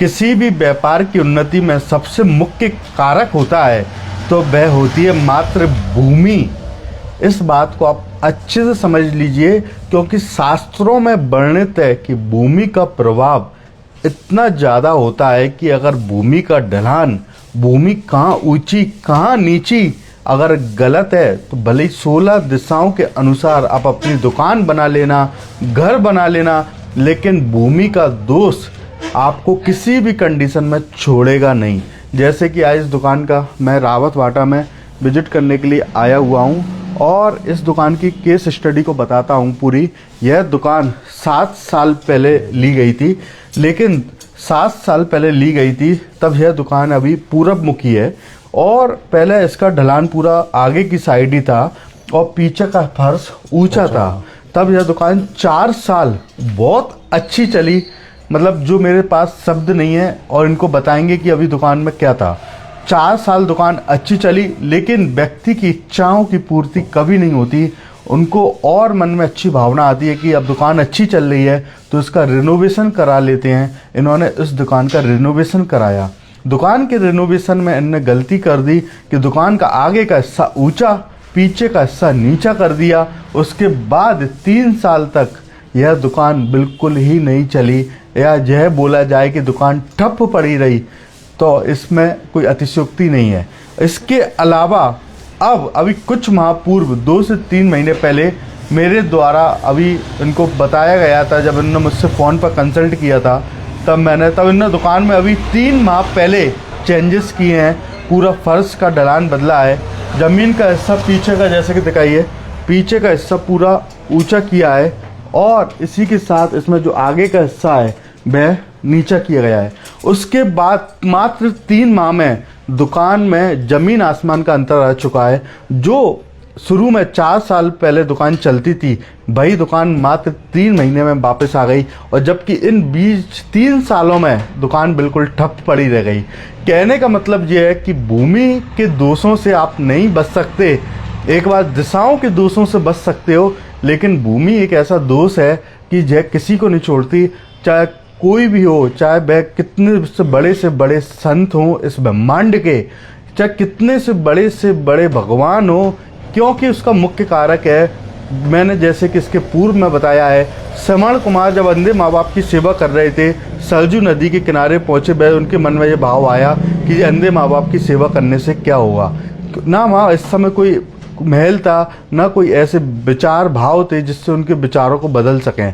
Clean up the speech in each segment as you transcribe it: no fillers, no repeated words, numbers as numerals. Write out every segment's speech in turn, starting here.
किसी भी व्यापार की उन्नति में सबसे मुख्य कारक होता है तो वह होती है मात्र भूमि। इस बात को आप अच्छे से समझ लीजिए, क्योंकि शास्त्रों में वर्णित है कि भूमि का प्रभाव इतना ज़्यादा होता है कि अगर भूमि का ढलान, भूमि कहाँ ऊंची कहाँ नीची अगर गलत है तो भले ही 16 दिशाओं के अनुसार आप अपनी दुकान बना लेना, घर बना लेना, लेकिन भूमि का दोष आपको किसी भी कंडीशन में छोड़ेगा नहीं। जैसे कि आज इस दुकान का मैं रावत वाटा में विजिट करने के लिए आया हुआ हूँ और इस दुकान की केस स्टडी को बताता हूँ पूरी। यह दुकान 7 साल पहले ली गई थी, लेकिन 7 साल पहले ली गई थी तब यह दुकान अभी पूरब मुखी है और पहले इसका ढलान पूरा आगे की साइड ही था और पीछे का फर्श ऊंचा था। तब यह दुकान 4 साल बहुत अच्छी चली, मतलब जो मेरे पास शब्द नहीं है और इनको बताएंगे कि अभी दुकान में क्या था। 4 साल दुकान अच्छी चली, लेकिन व्यक्ति की इच्छाओं की पूर्ति कभी नहीं होती। उनको और मन में अच्छी भावना आती है कि अब दुकान अच्छी चल रही है तो इसका रिनोवेशन करा लेते हैं। इन्होंने इस दुकान का रिनोवेशन कराया। दुकान के रिनोवेशन में इन्होंने गलती कर दी कि दुकान का आगे का हिस्सा ऊंचा, पीछे का हिस्सा नीचा कर दिया। उसके बाद 3 साल तक यह दुकान बिल्कुल ही नहीं चली, या यह बोला जाए कि दुकान ठप पड़ी रही तो इसमें कोई अतिशयोक्ति नहीं है। इसके अलावा अभी कुछ माह पूर्व 2 से 3 महीने पहले मेरे द्वारा अभी इनको बताया गया था, जब इन्होंने मुझसे फ़ोन पर कंसल्ट किया था तब इन्होंने दुकान में अभी 3 माह पहले चेंजेस किए हैं। पूरा फर्श का ढलान बदला है, ज़मीन का हिस्सा पीछे का, जैसे कि दिखाइए, पीछे का हिस्सा पूरा ऊंचा किया है और इसी के साथ इसमें जो आगे का हिस्सा है वह नीचा किया गया है। उसके बाद मात्र 3 माह में दुकान में ज़मीन आसमान का अंतर आ चुका है। जो शुरू में 4 साल पहले दुकान चलती थी, वही दुकान मात्र 3 महीने में वापस आ गई, और जबकि इन 3 सालों में दुकान बिल्कुल ठप पड़ी रह गई। कहने का मतलब ये है कि भूमि के दोषों से आप नहीं बच सकते। एक बार दिशाओं के दोषों से बच सकते हो, लेकिन भूमि एक ऐसा दोष है कि यह किसी को नहीं छोड़ती। चाहे कोई भी हो, चाहे वह कितने से बड़े संत हो इस ब्रह्मांड के, चाहे कितने से बड़े भगवान हो, क्योंकि उसका मुख्य कारक है, मैंने जैसे कि इसके पूर्व में बताया है, श्रवण कुमार जब अंधे माँ बाप की सेवा कर रहे थे, सरजू नदी के किनारे पहुँचे, वह उनके मन में ये भाव आया कि ये अंधे माँ बाप की सेवा करने से क्या होगा। ना वहाँ इस समय कोई महल था, ना कोई ऐसे विचार भाव थे जिससे उनके विचारों को बदल सकें।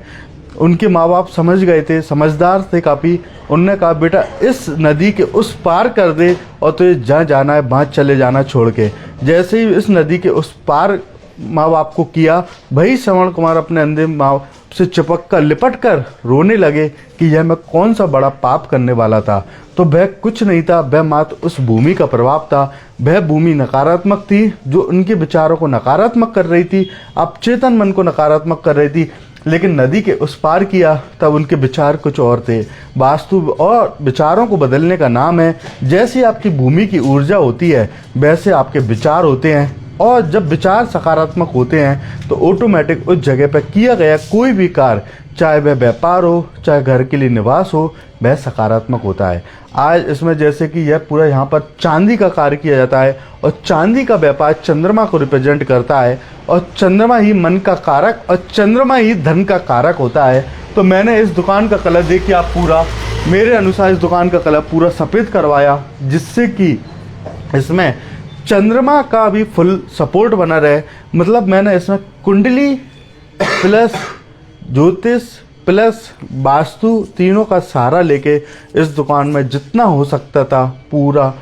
उनके माँ बाप समझ गए थे, समझदार थे काफ़ी। उनने कहा, बेटा इस नदी के उस पार कर दे और तुझे जहाँ जाना है वहाँ चले जाना छोड़ के। जैसे ही इस नदी के उस पार माँ बाप को किया, वही श्रवण कुमार अपने अंधे माँ से चिपक कर लिपट कर रोने लगे कि यह मैं कौन सा बड़ा पाप करने वाला था। तो वह कुछ नहीं था, वह मात्र उस भूमि का प्रभाव था। वह भूमि नकारात्मक थी, जो उनके विचारों को नकारात्मक कर रही थी, अवचेतन मन को नकारात्मक कर रही थी। लेकिन नदी के उस पार किया तब उनके विचार कुछ और थे। वास्तु और विचारों को बदलने का नाम है। जैसी आपकी भूमि की ऊर्जा होती है, वैसे आपके विचार होते हैं, और जब विचार सकारात्मक होते हैं तो ऑटोमेटिक उस जगह पर किया गया कोई भी कार्य, चाहे वह व्यापार हो, चाहे घर के लिए निवास हो, वह सकारात्मक होता है। आज इसमें जैसे कि यह पूरा यहाँ पर चांदी का कार्य किया जाता है, और चांदी का व्यापार चंद्रमा को रिप्रेजेंट करता है, और चंद्रमा ही मन का कारक और चंद्रमा ही धन का कारक होता है। तो मैंने इस दुकान का कलर देखिए आप, पूरा मेरे अनुसार इस दुकान का कलर पूरा सफ़ेद करवाया, जिससे कि इसमें चंद्रमा का भी फुल सपोर्ट बना रहे। मतलब मैंने इसमें कुंडली प्लस ज्योतिष प्लस वास्तु तीनों का सहारा लेके इस दुकान में जितना हो सकता था पूरा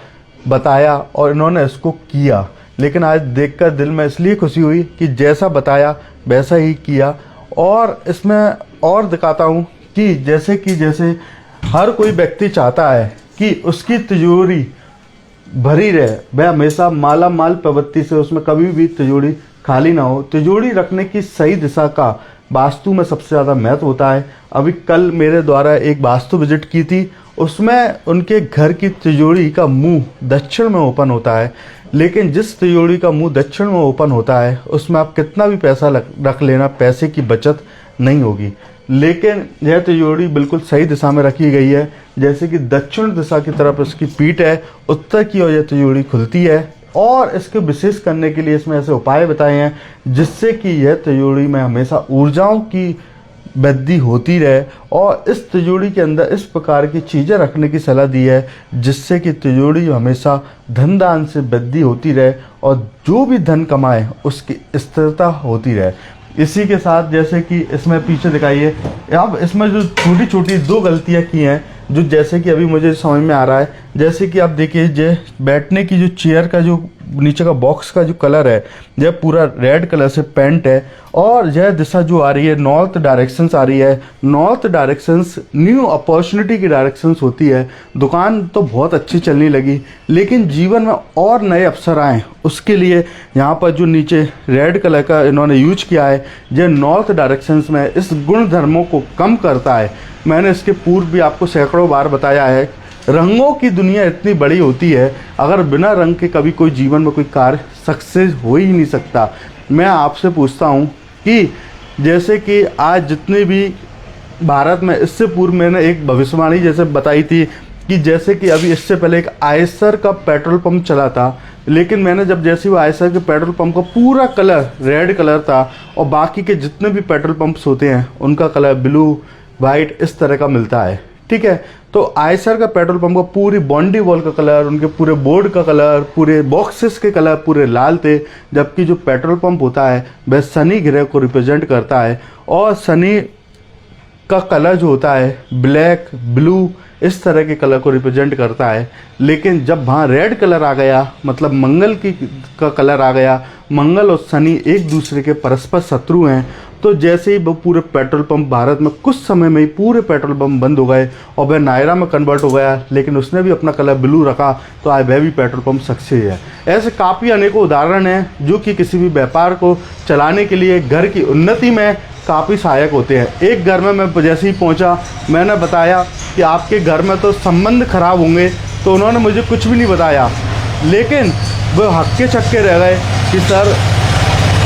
बताया, और इन्होंने इसको किया। लेकिन आज देखकर दिल में इसलिए खुशी हुई कि जैसा बताया वैसा ही किया। और इसमें और दिखाता हूँ कि जैसे हर कोई व्यक्ति चाहता है कि उसकी तिजोरी भरी रहे, वह हमेशा माला माल प्रवृत्ति से, उसमें कभी भी तिजोरी खाली ना हो। तिजोरी रखने की सही दिशा का वास्तु में सबसे ज़्यादा महत्व होता है। अभी कल मेरे द्वारा एक वास्तु विजिट की थी, उसमें उनके घर की तिजोरी का मुंह दक्षिण में ओपन होता है। लेकिन जिस तिजोरी का मुंह दक्षिण में ओपन होता है उसमें आप कितना भी पैसा रख लेना, पैसे की बचत नहीं होगी। लेकिन यह तिजोरी बिल्कुल सही दिशा में रखी गई है। जैसे कि दक्षिण दिशा की तरफ इसकी पीठ है, उत्तर की ओर यह तिजोरी खुलती है और इसके विशेष करने के लिए इसमें ऐसे उपाय बताए हैं जिससे कि यह तिजोरी में हमेशा ऊर्जाओं की वृद्धि होती रहे। और इस तिजोरी के अंदर इस प्रकार की चीज़ें रखने की सलाह दी है जिससे कि तिजोरी हमेशा धन दान से वृद्धि होती रहे और जो भी धन कमाए उसकी स्थिरता होती रहे। इसी के साथ जैसे कि इसमें पीछे दिखाइए, अब इसमें जो छोटी छोटी दो गलतियां की हैं जो जैसे कि अभी मुझे समझ में आ रहा है। जैसे कि आप देखिए, जो बैठने की जो चेयर का जो नीचे का बॉक्स का जो कलर है यह पूरा रेड कलर से पेंट है और यह दिशा जो आ रही है नॉर्थ डायरेक्शंस आ रही है। नॉर्थ डायरेक्शंस न्यू अपॉर्चुनिटी की डायरेक्शंस होती है। दुकान तो बहुत अच्छी चलने लगी लेकिन जीवन में और नए अवसर आए उसके लिए यहाँ पर जो नीचे रेड कलर का इन्होंने यूज किया है यह नॉर्थ डायरेक्शंस में इस गुण धर्मों को कम करता है। मैंने इसके पूर्व भी आपको सैकड़ों बार बताया है, रंगों की दुनिया इतनी बड़ी होती है, अगर बिना रंग के कभी कोई जीवन में कोई कार्य सक्सेस हो ही नहीं सकता। मैं आपसे पूछता हूँ कि जैसे कि आज जितने भी भारत में, इससे पूर्व मैंने एक भविष्यवाणी जैसे बताई थी कि जैसे कि अभी इससे पहले एक आयसर का पेट्रोल पंप चला था, लेकिन मैंने जब जैसे वो आयसर के पेट्रोल पंप का पूरा कलर रेड कलर था और बाकी के जितने भी पेट्रोल पंप्स होते हैं उनका कलर ब्लू वाइट इस तरह का मिलता है, ठीक है। तो आयसर का पेट्रोल पंप का पूरी बॉन्डी वॉल का कलर, उनके पूरे बोर्ड का कलर, पूरे बॉक्सेस के कलर पूरे लाल थे, जबकि जो पेट्रोल पंप होता है वह शनि ग्रह को रिप्रेजेंट करता है और शनि का कलर जो होता है ब्लैक ब्लू इस तरह के कलर को रिप्रेजेंट करता है। लेकिन जब वहाँ रेड कलर आ गया, मतलब मंगल का कलर आ गया, मंगल और शनि एक दूसरे के परस्पर शत्रु हैं, तो जैसे ही वो पूरे पेट्रोल पंप भारत में कुछ समय में ही पूरे पेट्रोल पंप बंद हो गए और वह नायरा में कन्वर्ट हो गया, लेकिन उसने भी अपना कलर ब्लू रखा तो आज वह भी पेट्रोल पंप सक्सेस है। ऐसे काफ़ी अनेकों उदाहरण हैं जो कि किसी भी व्यापार को चलाने के लिए घर की उन्नति में काफ़ी सहायक होते हैं। एक घर में मैं जैसे ही पहुंचा, मैंने बताया कि आपके घर में तो संबंध खराब होंगे, तो उन्होंने मुझे कुछ भी नहीं बताया, लेकिन वो हक्के छक्के रह गए कि सर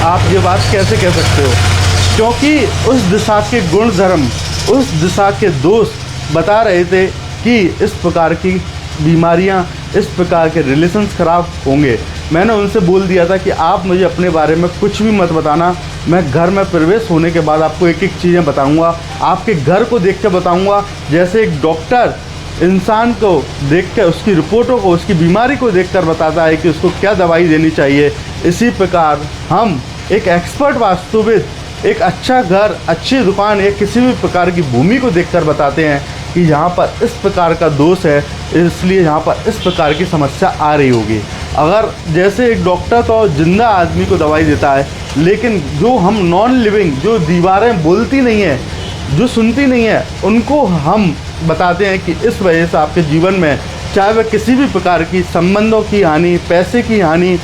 आप ये बात कैसे कह सकते हो, क्योंकि उस दिशा के गुण धर्म, उस दिशा के दोस्त बता रहे थे कि इस प्रकार की बीमारियां, इस प्रकार के रिलेशंस खराब होंगे। मैंने उनसे बोल दिया था कि आप मुझे अपने बारे में कुछ भी मत बताना, मैं घर में प्रवेश होने के बाद आपको एक एक चीज़ें बताऊंगा, आपके घर को देख के बताऊंगा। जैसे एक डॉक्टर इंसान को देख कर, उसकी रिपोर्टों को, उसकी बीमारी को देखकर बताता है कि उसको क्या दवाई देनी चाहिए, इसी प्रकार हम एक एक्सपर्ट वास्तुविद एक अच्छा घर, अच्छी दुकान या किसी भी प्रकार की भूमि को देखकर बताते हैं कि यहाँ पर इस प्रकार का दोष है, इसलिए यहाँ पर इस प्रकार की समस्या आ रही होगी। अगर जैसे एक डॉक्टर तो जिंदा आदमी को दवाई देता है, लेकिन जो हम नॉन लिविंग, जो दीवारें बोलती नहीं है, जो सुनती नहीं है, उनको हम बताते हैं कि इस वजह से आपके जीवन में, चाहे वह किसी भी प्रकार की संबंधों की हानि, पैसे की हानि,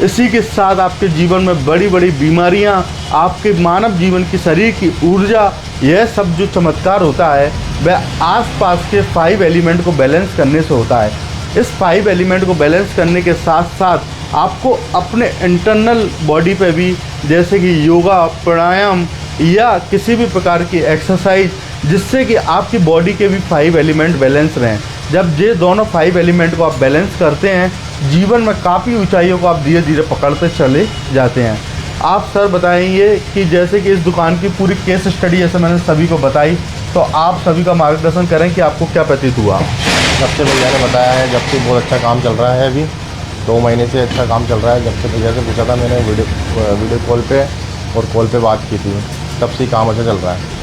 इसी के साथ आपके जीवन में बड़ी बड़ी बीमारियां, आपके मानव जीवन की शरीर की ऊर्जा, यह सब जो चमत्कार होता है वह आसपास के 5 एलिमेंट को बैलेंस करने से होता है। इस 5 एलिमेंट को बैलेंस करने के साथ साथ आपको अपने इंटरनल बॉडी पे भी, जैसे कि योगा, प्राणायाम या किसी भी प्रकार की एक्सरसाइज, जिससे कि आपकी बॉडी के भी 5 एलिमेंट बैलेंस रहें। जब ये दोनों 5 एलिमेंट को आप बैलेंस करते हैं, जीवन में काफ़ी ऊंचाइयों को आप धीरे धीरे पकड़ते चले जाते हैं। आप सर बताएंगे कि जैसे कि इस दुकान की पूरी केस स्टडी जैसे मैंने सभी को बताई, तो आप सभी का मार्गदर्शन करें कि आपको क्या प्रतीत हुआ। जब से भैया ने बताया है, जब से बहुत अच्छा काम चल रहा है, अभी 2 महीने से अच्छा काम चल रहा है। जब से भैया से पूछा था मैंने वीडियो कॉल पे और कॉल पे बात की थी, तब से काम अच्छा चल रहा है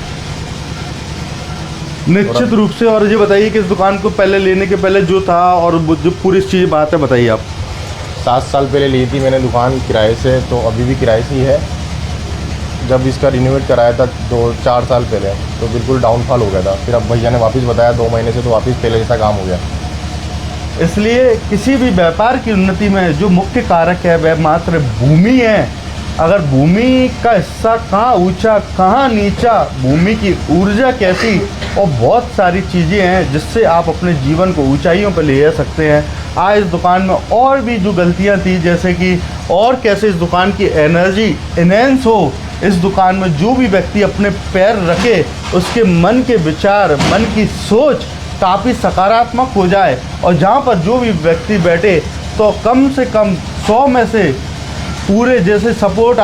निश्चित रूप से। और ये बताइए कि इस दुकान को पहले लेने के पहले जो था और जो पूरी चीज़ बात है बताइए आप। 7 साल पहले ली थी मैंने दुकान किराए से, तो अभी भी किराए से ही है। जब इसका रिनोवेट कराया था 2-4 साल पहले, तो बिल्कुल डाउनफॉल हो गया था। फिर अब भैया ने वापस बताया 2 महीने से, तो वापस पहले जैसा काम हो गया। इसलिए किसी भी व्यापार की उन्नति में जो मुख्य कारक है वह मात्र भूमि है। अगर भूमि का हिस्सा कहाँ ऊंचा, कहाँ नीचा, भूमि की ऊर्जा कैसी, और बहुत सारी चीज़ें हैं जिससे आप अपने जीवन को ऊंचाइयों पर ले जा सकते हैं। आज इस दुकान में और भी जो गलतियां थी, जैसे कि और कैसे इस दुकान की एनर्जी इनहेंस हो, इस दुकान में जो भी व्यक्ति अपने पैर रखे उसके मन के विचार, मन की सोच काफ़ी सकारात्मक हो जाए, और जहाँ पर जो भी व्यक्ति बैठे तो कम से कम 100 में से पूरे, जैसे सपोज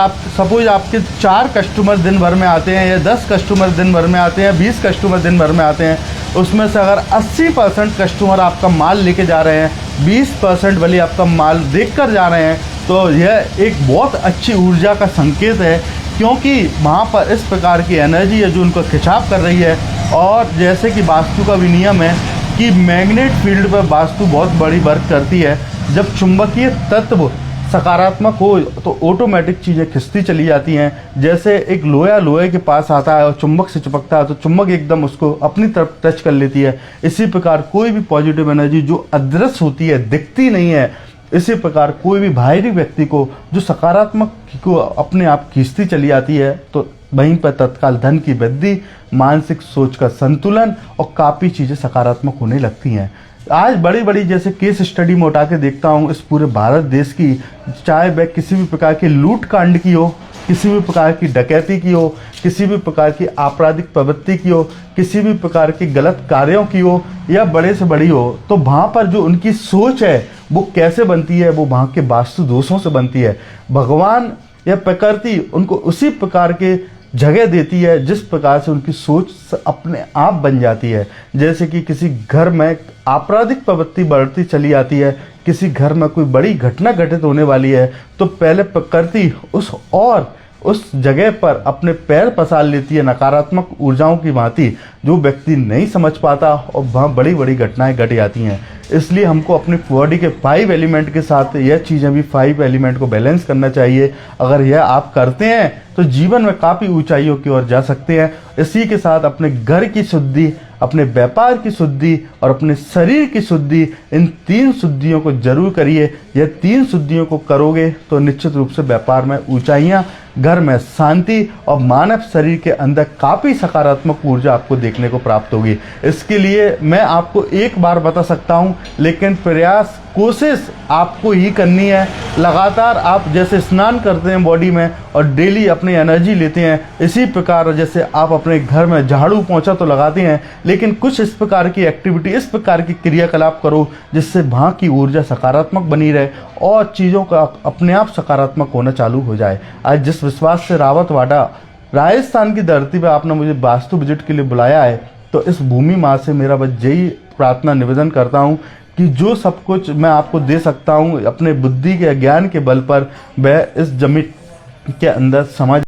आपके 4 कस्टमर दिन भर में आते हैं या 10 कस्टमर दिन भर में आते हैं, 20 कस्टमर दिन भर में आते हैं, उसमें से अगर 80% कस्टमर आपका माल लेके जा रहे हैं, 20% वाली आपका माल देख कर जा रहे हैं, तो यह एक बहुत अच्छी ऊर्जा का संकेत है, क्योंकि वहाँ पर इस प्रकार की एनर्जी है जो उनको खिंचाव कर रही है। और जैसे कि वास्तु का भी नियम है कि मैग्नेट फील्ड पर वास्तु बहुत बड़ी वर्क करती है। जब चुंबकीय तत्व सकारात्मक हो तो ऑटोमेटिक चीज़ें खिंचती चली जाती हैं। जैसे एक लोहा लोहे के पास आता है और चुंबक से चिपकता है तो चुंबक एकदम उसको अपनी तरफ टच कर लेती है। इसी प्रकार कोई भी पॉजिटिव एनर्जी जो अदृश्य होती है, दिखती नहीं है, इसी प्रकार कोई भी बाहरी व्यक्ति को जो सकारात्मक को अपने आप खींचती चली आती है, तो वहीं पर तत्काल धन की वृद्धि, मानसिक सोच का संतुलन और काफ़ी चीज़ें सकारात्मक होने लगती हैं। आज बड़ी बड़ी जैसे केस स्टडी में उठा के देखता हूँ इस पूरे भारत देश की, चाहे वह किसी भी प्रकार की लूट कांड की हो, किसी भी प्रकार की डकैती की हो, किसी भी प्रकार की आपराधिक प्रवृत्ति की हो, किसी भी प्रकार की गलत कार्यों की हो या बड़े से बड़ी हो, तो वहाँ पर जो उनकी सोच है वो कैसे बनती है, वो वहाँ के वास्तु दोषों से बनती है। भगवान या प्रकृति उनको उसी प्रकार के जगह देती है जिस प्रकार से उनकी सोच अपने आप बन जाती है। जैसे कि किसी घर में आपराधिक प्रवृत्ति बढ़ती चली आती है, किसी घर में कोई बड़ी घटना घटित होने वाली है, तो पहले प्रकृति उस जगह पर अपने पैर पसार लेती है नकारात्मक ऊर्जाओं की भांति, जो व्यक्ति नहीं समझ पाता और वहाँ बड़ी बड़ी घटनाएं घट जाती हैं। इसलिए हमको अपनी बॉडी के 5 एलिमेंट के साथ यह चीज़ें भी 5 एलिमेंट को बैलेंस करना चाहिए। अगर यह आप करते हैं तो जीवन में काफ़ी ऊंचाइयों की ओर जा सकते हैं। इसी के साथ अपने घर की शुद्धि, अपने व्यापार की शुद्धि और अपने शरीर की शुद्धि, इन 3 शुद्धियों को जरूर करिए। यह 3 शुद्धियों को करोगे तो निश्चित रूप से व्यापार में ऊंचाइयां, घर में शांति और मानव शरीर के अंदर काफ़ी सकारात्मक ऊर्जा आपको देखने को प्राप्त होगी। इसके लिए मैं आपको एक बार बता सकता हूं, लेकिन प्रयास, कोशिश आपको ही करनी है। लगातार आप जैसे स्नान करते हैं बॉडी में और डेली अपनी एनर्जी लेते हैं, इसी प्रकार जैसे आप अपने घर में झाड़ू पोंछा तो लगाते हैं, लेकिन कुछ इस प्रकार की एक्टिविटी, इस प्रकार की क्रियाकलाप करो जिससे वहाँ की ऊर्जा सकारात्मक बनी रहे और चीज़ों का अपने आप सकारात्मक होना चालू हो जाए। आज जिस विश्वास से रावतवाड़ा राजस्थान की धरती पर आपने मुझे वास्तु विजिट के लिए बुलाया है, तो इस भूमि माँ से मेरा बस यही प्रार्थना निवेदन करता हूँ कि जो सब कुछ मैं आपको दे सकता हूँ अपने बुद्धि के ज्ञान के बल पर, वह इस जमीन के अंदर समझ